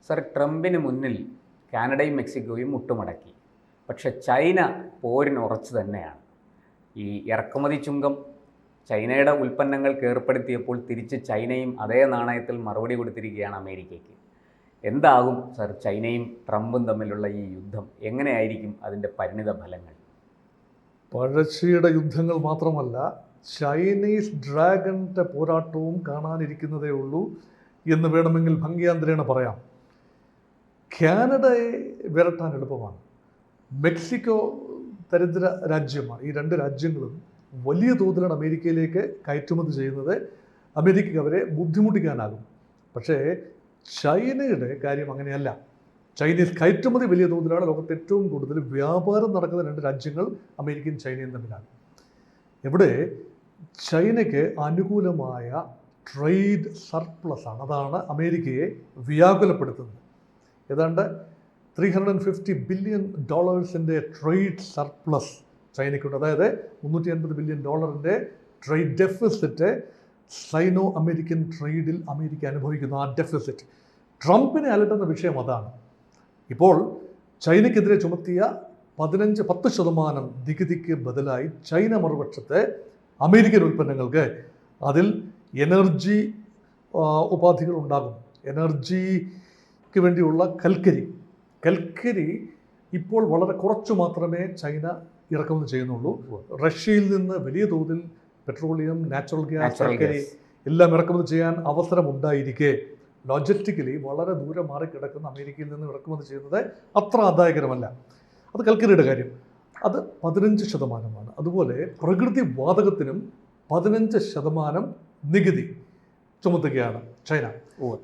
Sir, ട്രംപിന് മുന്നിൽ കാനഡയും മെക്സിക്കോയും മുട്ടുമടക്കി. പക്ഷെ ചൈന പോരിന് ഉറച്ചു തന്നെയാണ്. ഈ ഇറക്കുമതി ചുങ്കം ചൈനയുടെ ഉൽപ്പന്നങ്ങൾക്ക് ഏർപ്പെടുത്തിയപ്പോൾ തിരിച്ച് ചൈനയും അതേ നാണയത്തിൽ മറുപടി കൊടുത്തിരിക്കുകയാണ് അമേരിക്കയ്ക്ക്. എന്താകും സർ ചൈനയും ട്രംപും തമ്മിലുള്ള ഈ യുദ്ധം? എങ്ങനെയായിരിക്കും അതിൻ്റെ പരിണിത ഫലങ്ങൾ? പഴശ്ശിയുടെ യുദ്ധങ്ങൾ മാത്രമല്ല, ചൈനീസ് ഡ്രാഗണിൻ്റെ പോരാട്ടവും കാണാനിരിക്കുന്നതേ ഉള്ളൂ എന്ന് വേണമെങ്കിൽ ഭംഗിയാന്തരേണ പറയാം. കാനഡയെ വിരട്ടാൻ എളുപ്പമാണ്. മെക്സിക്കോ ദരിദ്ര രാജ്യമാണ്. ഈ രണ്ട് രാജ്യങ്ങളും വലിയ തോതിലാണ് അമേരിക്കയിലേക്ക് കയറ്റുമതി ചെയ്യുന്നത്. അമേരിക്കയ്ക്ക് അവരെ ബുദ്ധിമുട്ടിക്കാനാകും. പക്ഷേ ചൈനയുടെ കാര്യം അങ്ങനെയല്ല. ചൈനീസ് കയറ്റുമതി വലിയ തോതിലാണ്. ലോകത്ത് ഏറ്റവും കൂടുതൽ വ്യാപാരം നടക്കുന്ന രണ്ട് രാജ്യങ്ങൾ അമേരിക്കയും ചൈനയും തമ്മിലാണ്. ഇവിടെ ചൈനയ്ക്ക് അനുകൂലമായ ട്രേഡ് സർപ്ലസ് ആണ്. അതാണ് അമേരിക്കയെ വ്യാകുലപ്പെടുത്തുന്നത്. ഏതാണ്ട് $350 ബില്യൺ ട്രേഡ് സർപ്ലസ് ചൈനയ്ക്കുണ്ട്. അതായത് $350 billion trade deficit Sino American ട്രേഡിൽ അമേരിക്ക അനുഭവിക്കുന്നു. ആ ഡെഫിസിറ്റ് ട്രംപിനെ അലട്ടുന്ന വിഷയം അതാണ്. ഇപ്പോൾ ചൈനയ്ക്കെതിരെ ചുമത്തിയ 10% നികുതിക്ക് ബദലായി ചൈന മറുപക്ഷത്തെ അമേരിക്കൻ ഉൽപ്പന്നങ്ങൾക്ക് അതിൽ എനർജി ഉപാധികൾ ഉണ്ടാകും. എനർജിക്ക് വേണ്ടിയുള്ള കൽക്കരി ഇപ്പോൾ വളരെ കുറച്ചു മാത്രമേ ചൈന ഇറക്കുമതി ചെയ്യുന്നുള്ളൂ. റഷ്യയിൽ നിന്ന് വലിയ തോതിൽ പെട്രോളിയം, നാച്ചുറൽ ഗ്യാസ്, കൽക്കരി എല്ലാം ഇറക്കുമതി ചെയ്യാൻ അവസരമുണ്ടായിരിക്കെ ലോജിസ്റ്റിക്കലി വളരെ ദൂരെ മാറിക്കിടക്കുന്ന അമേരിക്കയിൽ നിന്ന് ഇറക്കുമതി ചെയ്യുന്നത് അത്ര ആദായകരമല്ല. അത് കൽക്കരിയുടെ കാര്യം. അത് 15%. അതുപോലെ പ്രകൃതി വാതകത്തിനും 15% നികുതി ചുമത്തുകയാണ് ചൈന.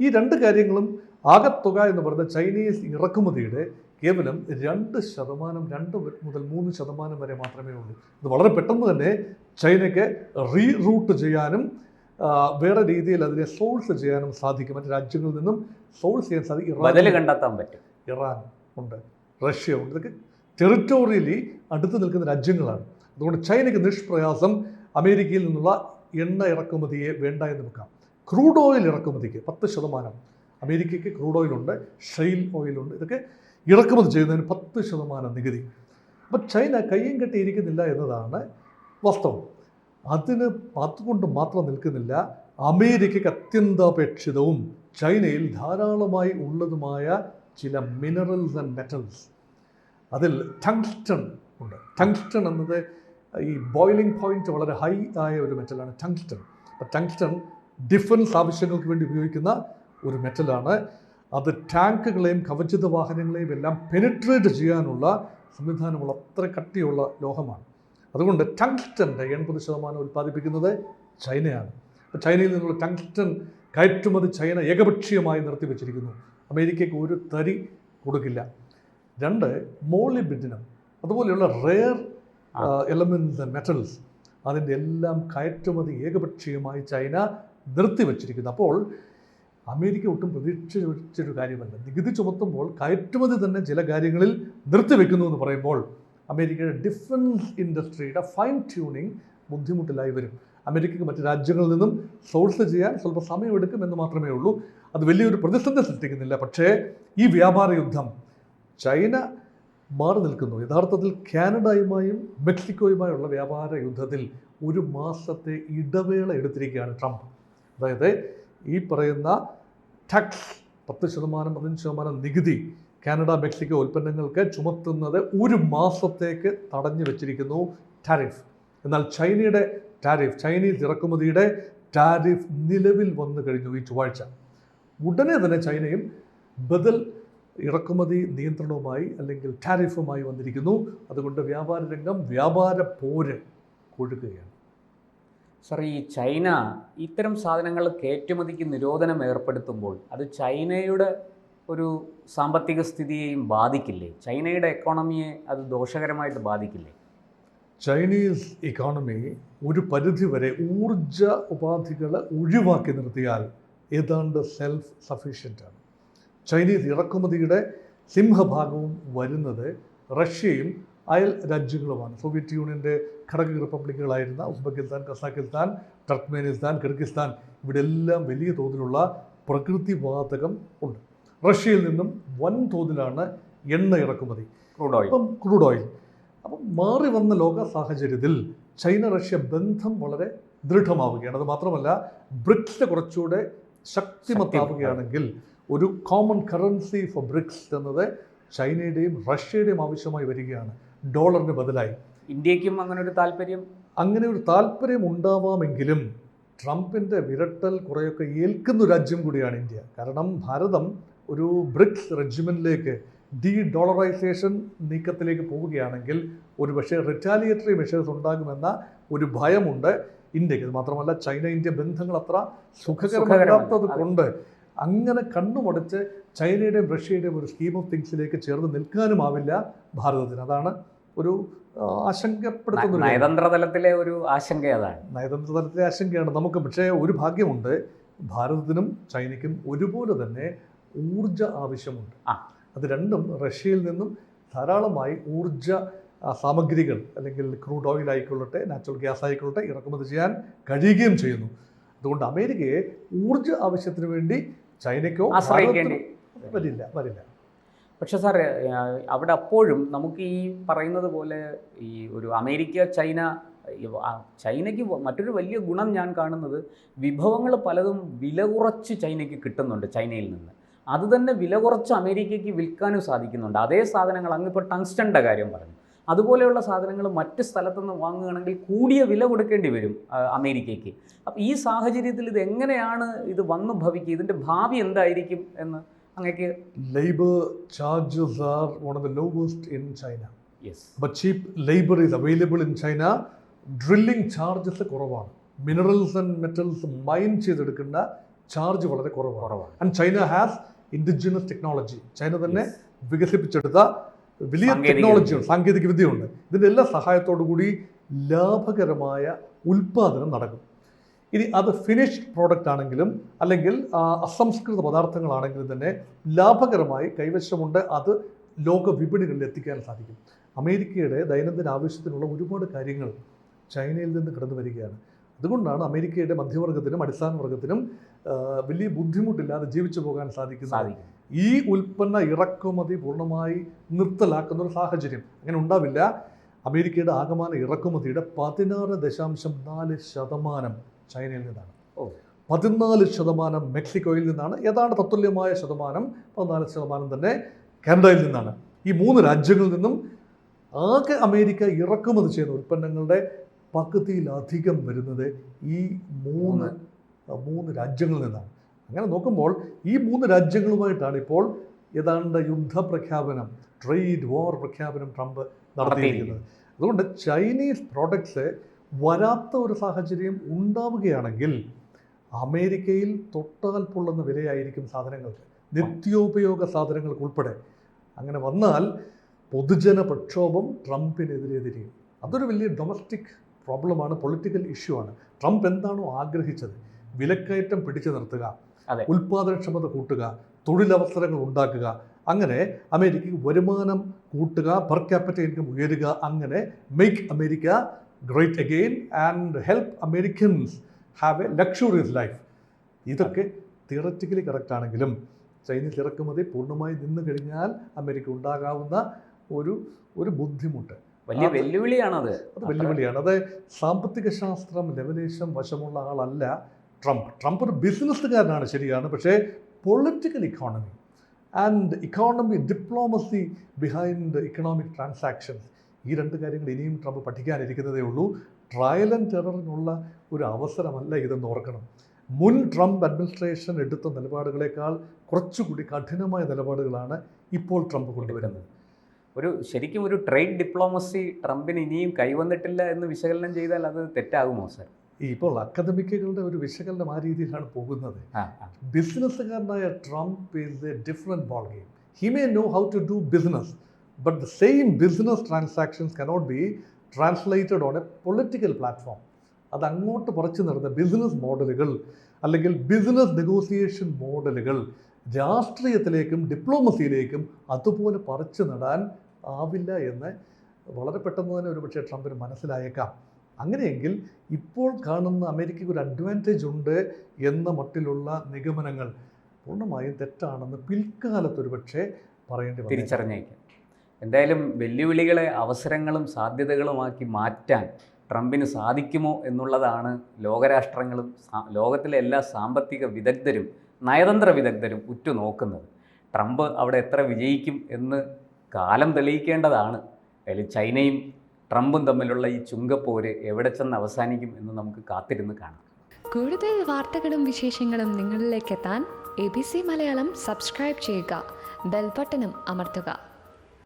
ഈ രണ്ട് കാര്യങ്ങളും ആകത്തുക എന്ന് പറയുന്നത് ചൈനീസ് ഇറക്കുമതിയുടെ കേവലം 2%, 2 മുതൽ 3% വരെ മാത്രമേ ഉള്ളൂ. ഇത് വളരെ പെട്ടെന്ന് തന്നെ ചൈനയ്ക്ക് റീറൂട്ട് ചെയ്യാനും വേറെ രീതിയിൽ അതിനെ സോഴ്സ് ചെയ്യാനും സാധിക്കും. മറ്റ് രാജ്യങ്ങളിൽ നിന്നും സോഴ്സ് ചെയ്യാൻ സാധിക്കും. കണ്ടെത്താൻ പറ്റും. ഇറാൻ ഉണ്ട്, റഷ്യ ഉണ്ട്. ഇതൊക്കെ ടെറിറ്റോറിയലി അടുത്ത് നിൽക്കുന്ന രാജ്യങ്ങളാണ്. അതുകൊണ്ട് ചൈനയ്ക്ക് നിഷ്പ്രയാസം അമേരിക്കയിൽ നിന്നുള്ള എണ്ണ ഇറക്കുമതിയെ വേണ്ട എന്ന് വെക്കാം. ക്രൂഡ് ഓയിൽ ഇറക്കുമതിക്ക് 10%. അമേരിക്കയ്ക്ക് ക്രൂഡ് ഓയിലുണ്ട്, ഷെയിൽ ഓയിലുണ്ട്. ഇതൊക്കെ ഇറക്കുമതി ചെയ്യുന്നതിന് 10% നികുതി. അപ്പോൾ ചൈന കയ്യും കെട്ടിയിരിക്കുന്നില്ല എന്നതാണ് വാസ്തവം. അതുകൊണ്ട് മാത്രം നിൽക്കുന്നില്ല. അമേരിക്കയ്ക്ക് അത്യന്താപേക്ഷിതവും ചൈനയിൽ ധാരാളമായി ഉള്ളതുമായ ചില മിനറൽസ് ആൻഡ് മെറ്റൽസ്, അതിൽ ടങ്സ്റ്റൺ ഉണ്ട്. ടങ്സ്റ്റൺ എന്നത് ഈ ബോയിലിംഗ് പോയിന്റ് വളരെ ഹൈ ആയ ഒരു മെറ്റലാണ് ടങ്സ്റ്റൺ. അപ്പോൾ ടങ്സ്റ്റൺ ഡിഫൻസ് ആവശ്യങ്ങൾക്ക് വേണ്ടി ഉപയോഗിക്കുന്ന ഒരു മെറ്റലാണ്. അത് ടാങ്കുകളെയും കവചിത വാഹനങ്ങളെയും എല്ലാം പെനിട്രേറ്റ് ചെയ്യാനുള്ള സംവിധാനമുള്ള അത്ര കട്ടിയുള്ള ലോഹമാണ്. അതുകൊണ്ട് ടങ്സ്റ്റൻ്റെ 80% ഉൽപ്പാദിപ്പിക്കുന്നത് ചൈനയാണ്. അപ്പോൾ ചൈനയിൽ നിന്നുള്ള ടങ്സ്റ്റൺ കയറ്റുമതി ചൈന ഏകപക്ഷീയമായി നിർത്തിവെച്ചിരിക്കുന്നു. അമേരിക്കയ്ക്ക് ഒരു തരി കൊടുക്കില്ല. 2, മോളിബിഡിനം, അതുപോലെയുള്ള റെയർ എലമെൻറ്റ്സ് ആൻഡ് മെറ്റൽസ്, അതിൻ്റെ എല്ലാം കയറ്റുമതി ഏകപക്ഷീയമായി ചൈന നിർത്തിവെച്ചിരിക്കുന്നു. അപ്പോൾ അമേരിക്ക ഒട്ടും പ്രതീക്ഷിച്ചൊരു കാര്യമല്ല. നികുതി ചുമത്തുമ്പോൾ കയറ്റുമതി തന്നെ ചില കാര്യങ്ങളിൽ നിർത്തിവെക്കുന്നു എന്ന് പറയുമ്പോൾ അമേരിക്കയുടെ ഡിഫൻസ് ഇൻഡസ്ട്രിയുടെ ഫൈൻ ട്യൂണിങ് ബുദ്ധിമുട്ടിലായി വരും. അമേരിക്കയ്ക്ക് മറ്റ് രാജ്യങ്ങളിൽ നിന്നും സോഴ്സ് ചെയ്യാൻ സ്വല്പം സമയമെടുക്കും എന്ന് മാത്രമേ ഉള്ളൂ. അത് വലിയൊരു പ്രതിസന്ധി സൃഷ്ടിക്കുന്നില്ല. പക്ഷേ ഈ വ്യാപാര യുദ്ധം ചൈന മാറി നിൽക്കുന്നു. യഥാർത്ഥത്തിൽ കാനഡയുമായും മെക്സിക്കോയുമായുള്ള വ്യാപാര യുദ്ധത്തിൽ 1 മാസത്തെ ഇടവേള എടുത്തിരിക്കുകയാണ് ട്രംപ്. അതായത് ഈ പറയുന്ന ടാക്സ് 10%, 15% നികുതി കാനഡ, മെക്സിക്കോ ഉൽപ്പന്നങ്ങൾക്ക് ചുമത്തുന്നത് 1 മാസത്തേക്ക് തടഞ്ഞു വെച്ചിരിക്കുന്നു, ടാരിഫ്. എന്നാൽ ചൈനയുടെ ടാരിഫ്, ചൈനീസ് ഇറക്കുമതിയുടെ ടാരിഫ് നിലവിൽ വന്നു കഴിഞ്ഞു ഈ ചൊവ്വാഴ്ച. ഉടനെ തന്നെ ചൈനയും ബദൽ ഇറക്കുമതി നിയന്ത്രണവുമായി അല്ലെങ്കിൽ ടാരിഫുമായി വന്നിരിക്കുന്നു. അതുകൊണ്ട് വ്യാപാര രംഗം വ്യാപാര പോര് കൊഴുക്കുകയാണ്. സർ, ഈ ചൈന ഇത്തരം സാധനങ്ങൾ കയറ്റുമതിക്ക് നിരോധനം ഏർപ്പെടുത്തുമ്പോൾ അത് ചൈനയുടെ ഒരു സാമ്പത്തിക സ്ഥിതിയെയും ബാധിക്കില്ലേ? ചൈനയുടെ എക്കോണമിയെ അത് ദോഷകരമായിട്ട് ബാധിക്കില്ലേ? ചൈനീസ് ഇക്കോണമി ഒരു പരിധിവരെ ഊർജ ഉപാധികൾ ഒഴിവാക്കി നിർത്തിയാൽ ഏതാണ്ട് സെൽഫ് സഫീഷ്യൻ്റാണ്. ചൈനീസ് ഇറക്കുമതിയുടെ സിംഹഭാഗവും വരുന്നത് റഷ്യയും അയൽ രാജ്യങ്ങളുമാണ്. സോവിയറ്റ് യൂണിയൻ്റെ ഘടക റിപ്പബ്ലിക്കുകളായിരുന്ന ഉസ്ബെക്കിസ്ഥാൻ, കസാക്കിസ്ഥാൻ, ടർക്ക്മെനിസ്ഥാൻ, കിർഗിസ്ഥാൻ, ഇവിടെ എല്ലാം വലിയ തോതിലുള്ള പ്രകൃതിവാതകം ഉണ്ട്. റഷ്യയിൽ നിന്നും വൻതോതിലാണ് എണ്ണ ഇറക്കുമതി, ക്രൂഡ് ഓയിൽ. അപ്പം ക്രൂഡ് ഓയിൽ. അപ്പം മാറി വന്ന ലോക സാഹചര്യത്തിൽ ചൈന റഷ്യ ബന്ധം വളരെ ദൃഢമാവുകയാണ്. അത് മാത്രമല്ല ബ്രിക്സ് കുറച്ചുകൂടെ ശക്തിമത്താവുകയാണെങ്കിൽ ഒരു കോമൺ കറൻസി ഫോർ ബ്രിക്സ് എന്നത് ചൈനയുടെയും റഷ്യയുടെയും ആവശ്യമായി വരികയാണ്, ഡോളറിന് ബദലായി. ഇന്ത്യക്കും അങ്ങനെ ഒരു താല്പര്യം ഉണ്ടാവാമെങ്കിലും ട്രംപിൻ്റെ വിരട്ടൽ കുറേയൊക്കെ ഏൽക്കുന്ന രാജ്യം കൂടിയാണ് ഇന്ത്യ. കാരണം ഭാരതം ഒരു ബ്രിക്സ് റെജിമെൻറ്റിലേക്ക് ഡോളറൈസേഷൻ നീക്കത്തിലേക്ക് പോവുകയാണെങ്കിൽ ഒരു പക്ഷേ റിറ്റാലിയേറ്ററി മെഷേഴ്സ് ഉണ്ടാകുമെന്ന ഒരു ഭയമുണ്ട് ഇന്ത്യക്ക്. അത് മാത്രമല്ല ചൈന ഇന്ത്യ ബന്ധങ്ങൾ അത്ര സുഖകരമല്ലാത്തത് കൊണ്ട് അങ്ങനെ കണ്ണുമടച്ച് ചൈനയുടെയും റഷ്യയുടെയും ഒരു സ്കീം ഓഫ് തിങ്സിലേക്ക് ചേർന്ന് നിൽക്കാനുമാവില്ല ഭാരതത്തിന്. അതാണ് ഒരു ആശങ്കപ്പെടുത്തുന്ന നയതന്ത്ര തലത്തിലെ ഒരു ആശങ്ക. അതാണ് നയതന്ത്ര തലത്തിലെ ആശങ്കയാണ് നമുക്ക്. പക്ഷേ ഒരു ഭാഗ്യമുണ്ട്, ഭാരതത്തിനും ചൈനയ്ക്കും ഒരുപോലെ തന്നെ ഊർജ ആവശ്യമുണ്ട്. അത് രണ്ടും റഷ്യയിൽ നിന്നും ധാരാളമായി ഊർജ സാമഗ്രികൾ അല്ലെങ്കിൽ ക്രൂഡ് ഓയിൽ ആയിക്കൊള്ളട്ടെ നാച്ചുറൽ ഗ്യാസ് ആയിക്കൊള്ളട്ടെ ഇറക്കുമതി ചെയ്യാൻ കഴിയുകയും ചെയ്യുന്നു. അതുകൊണ്ട് അമേരിക്കയെ ഊർജ ആവശ്യത്തിന് വേണ്ടി ചൈനയ്ക്കോ വരില്ല. പക്ഷേ സാർ, അവിടെ അപ്പോഴും നമുക്ക് ഈ പറയുന്നത് പോലെ ഈ ഒരു അമേരിക്ക ചൈനയ്ക്ക് മറ്റൊരു വലിയ ഗുണം ഞാൻ കാണുന്നത് വിഭവങ്ങൾ പലതും വില കുറച്ച് ചൈനയ്ക്ക് കിട്ടുന്നുണ്ട്. ചൈനയിൽ നിന്ന് അത് തന്നെ വില കുറച്ച് അമേരിക്കയ്ക്ക് വിൽക്കാനും സാധിക്കുന്നുണ്ട്. അതേ സാധനങ്ങൾ അങ്ങിപ്പോൾ ടങ്സ്റ്റൻ്റെ കാര്യം പറഞ്ഞു, അതുപോലെയുള്ള സാധനങ്ങൾ മറ്റ് സ്ഥലത്തുനിന്ന് വാങ്ങുകയാണെങ്കിൽ കൂടിയ വില കൊടുക്കേണ്ടി വരും അമേരിക്കയ്ക്ക്. അപ്പം ഈ സാഹചര്യത്തിൽ ഇത് എങ്ങനെയാണ് ഇത് വന്നു ഭവിക്കുക, ഇതിൻ്റെ ഭാവി എന്തായിരിക്കും എന്ന് അങ്ങേക്ക്? Labour charges are one of the lowest in China. Yes. But cheap labour is available in China. Drilling charges കുറവാണ്. മിനറൽസ് ആൻഡ് മെറ്റൽസ് മൈൻ ചെയ്തെടുക്കുന്ന ചാർജ് വളരെ കുറവാണ്. And China has indigenous technology. China തന്നെ വികസിപ്പിച്ചെടുത്ത വലിയ ടെക്നോളജിയുണ്ട്, സാങ്കേതിക വിദ്യയുണ്ട്. ഇതിൻ്റെ എല്ലാ സഹായത്തോടു കൂടി ലാഭകരമായ ഉൽപ്പാദനം നടക്കും. ഇനി അത് ഫിനിഷ്ഡ് പ്രോഡക്റ്റ് ആണെങ്കിലും അല്ലെങ്കിൽ അസംസ്കൃത പദാർത്ഥങ്ങളാണെങ്കിലും തന്നെ ലാഭകരമായി കൈവശമുണ്ട്. അത് ലോക വിപണികളിൽ എത്തിക്കാൻ സാധിക്കും. അമേരിക്കയുടെ ദൈനംദിന ആവശ്യത്തിനുള്ള ഒരുപാട് കാര്യങ്ങൾ ചൈനയിൽ നിന്ന് കടന്നു വരികയാണ്. അതുകൊണ്ടാണ് അമേരിക്കയുടെ മധ്യവർഗത്തിനും അടിസ്ഥാന വർഗത്തിനും വലിയ ബുദ്ധിമുട്ടില്ലാതെ ജീവിച്ചു പോകാൻ സാധിക്കുന്നത്. ഈ ഉൽപ്പന്ന ഇറക്കുമതി പൂർണ്ണമായി നിർത്തലാക്കുന്ന ഒരു സാഹചര്യം അങ്ങനെ ഉണ്ടാവില്ല. അമേരിക്കയുടെ ആകമാന ഇറക്കുമതിയുടെ 16.4% ചൈനയിൽ നിന്നാണ്, 14% മെക്സിക്കോയിൽ നിന്നാണ്, ഏതാണ്ട് തത്തുല്യമായ ശതമാനം 14% തന്നെ കാനഡയിൽ നിന്നാണ്. ഈ 3 രാജ്യങ്ങളിൽ നിന്നും ആകെ അമേരിക്ക ഇറക്കുമതി ചെയ്യുന്ന ഉൽപ്പന്നങ്ങളുടെ പകുതിയിലധികം വരുന്നത് ഈ മൂന്ന് രാജ്യങ്ങളിൽ നിന്നാണ്. അങ്ങനെ നോക്കുമ്പോൾ ഈ 3 രാജ്യങ്ങളുമായിട്ടാണ് ഇപ്പോൾ ഏതാണ്ട് യുദ്ധപ്രഖ്യാപനം, ട്രേഡ് വാർ പ്രഖ്യാപനം ട്രംപ് നടത്തിയിരിക്കുന്നത്. അതുകൊണ്ട് ചൈനീസ് പ്രോഡക്ട്സ് വരാത്ത ഒരു സാഹചര്യം ഉണ്ടാവുകയാണെങ്കിൽ അമേരിക്കയിൽ തൊട്ടാൽ പൊള്ളുന്ന വിലയായിരിക്കും സാധനങ്ങൾക്ക്, നിത്യോപയോഗ സാധനങ്ങൾക്ക് ഉൾപ്പെടെ. അങ്ങനെ വന്നാൽ പൊതുജന പ്രക്ഷോഭം ട്രംപിനെതിരെ തിരിയും. അതൊരു വലിയ ഡൊമസ്റ്റിക് പ്രോബ്ലമാണ്, പൊളിറ്റിക്കൽ ഇഷ്യൂ ആണ്. ട്രംപ് എന്താണോ ആഗ്രഹിച്ചത്, വിലക്കയറ്റം പിടിച്ചു നിർത്തുക, ഉൽപ്പാദനക്ഷമത കൂട്ടുക, തൊഴിലവസരങ്ങൾ ഉണ്ടാക്കുക, അങ്ങനെ അമേരിക്കയ്ക്ക് വരുമാനം കൂട്ടുക, പെർ ക്യാപിറ്റ ഇൻകം ഉയരുക, അങ്ങനെ make America great again and help Americans have A luxurious life. ഇതൊക്കെ തിയററ്റിക്കലി കറക്റ്റ് ആണെങ്കിലും ചൈനീസ് ഇറക്കുമതി പൂർണ്ണമായി നിന്ന് കഴിഞ്ഞാൽ അമേരിക്ക ഉണ്ടാകാവുന്ന ഒരു ബുദ്ധിമുട്ട്, വലിയ വെല്ലുവിളിയാണത്. അത് വെല്ലുവിളിയാണ്. അത് സാമ്പത്തിക ശാസ്ത്രം ലെവലേശം വശമുള്ള ആളല്ല ട്രംപ്. ട്രംപ് ഒരു ബിസിനസ്സുകാരനാണ്, ശരിയാണ്. പക്ഷേ political economy and diplomacy behind economic transactions, ഈ 2 കാര്യങ്ങൾ ഇനിയും ട്രംപ് പഠിക്കാനിരിക്കുന്നതേ ഉള്ളൂ. ട്രയൽ ആൻഡ് ടെററിനുള്ള ഒരു അവസരമല്ല ഇതെന്ന് ഓർക്കണം. മുൻ ട്രംപ് അഡ്മിനിസ്ട്രേഷൻ എടുത്ത നിലപാടുകളേക്കാൾ കുറച്ചുകൂടി കഠിനമായ നിലപാടുകളാണ് ഇപ്പോൾ ട്രംപ് കൊണ്ടുവരുന്നത്. ശരിക്കും ഒരു ട്രേഡ് ഡിപ്ലോമസി ട്രംപിന് ഇനിയും കൈവന്നിട്ടില്ല എന്ന് വിശകലനം ചെയ്താൽ അത് തെറ്റാകുമോ സാർ? ഇപ്പോൾ അക്കാദമിക്കുകളുടെ ഒരു വിശകലനം ആ രീതിയിലാണ് പോകുന്നത്. ബിസിനസ്സുകാരനായ Trump is a different ball game. He may know how to do business, but the same business transactions cannot be translated on a political platform. അത് അങ്ങോട്ട് പറിച്ചു നടന്ന ബിസിനസ് മോഡലുകൾ അല്ലെങ്കിൽ ബിസിനസ് നെഗോസിയേഷൻ മോഡലുകൾ രാഷ്ട്രീയത്തിലേക്കും ഡിപ്ലോമസിയിലേക്കും അതുപോലെ പറിച്ചു നടാൻ ആവില്ല എന്ന് വളരെ പെട്ടെന്ന് തന്നെ ഒരുപക്ഷെ ട്രംപിന് മനസ്സിലായേക്കാം. അങ്ങനെയെങ്കിൽ ഇപ്പോൾ കാണുന്ന അമേരിക്കയ്ക്ക് ഒരു അഡ്വാൻറ്റേജ് ഉണ്ട് എന്ന മട്ടിലുള്ള നിഗമനങ്ങൾ പൂർണ്ണമായും തെറ്റാണെന്ന് പിൽക്കാലത്ത് ഒരുപക്ഷെ പറയേണ്ടി വന്നു. തിരിച്ചറിഞ്ഞേക്കും. എന്തായാലും വെല്ലുവിളികളെ അവസരങ്ങളും സാധ്യതകളുമാക്കി മാറ്റാൻ ട്രംപിന് സാധിക്കുമോ എന്നുള്ളതാണ് ലോകരാഷ്ട്രങ്ങളും ലോകത്തിലെ എല്ലാ സാമ്പത്തിക വിദഗ്ധരും നയതന്ത്ര വിദഗ്ധരും ഉറ്റുനോക്കുന്നത്. ട്രംപ് അവിടെ എത്ര വിജയിക്കും എന്ന് കാലം തെളിയിക്കേണ്ടതാണ്. അതിൽ ചൈനയും ട്രംപും തമ്മിലുള്ള ഈ ചുങ്കപ്പോര് എവിടെ ചെന്ന് അവസാനിക്കും എന്ന് നമുക്ക് കാത്തിരുന്ന് കാണാം. കൂടുതൽ വാർത്തകളും വിശേഷങ്ങളും നിങ്ങളിലേക്ക് എത്താൻ ABC മലയാളം സബ്സ്ക്രൈബ് ചെയ്യുക, ബെൽ ബട്ടണും അമർത്തുക.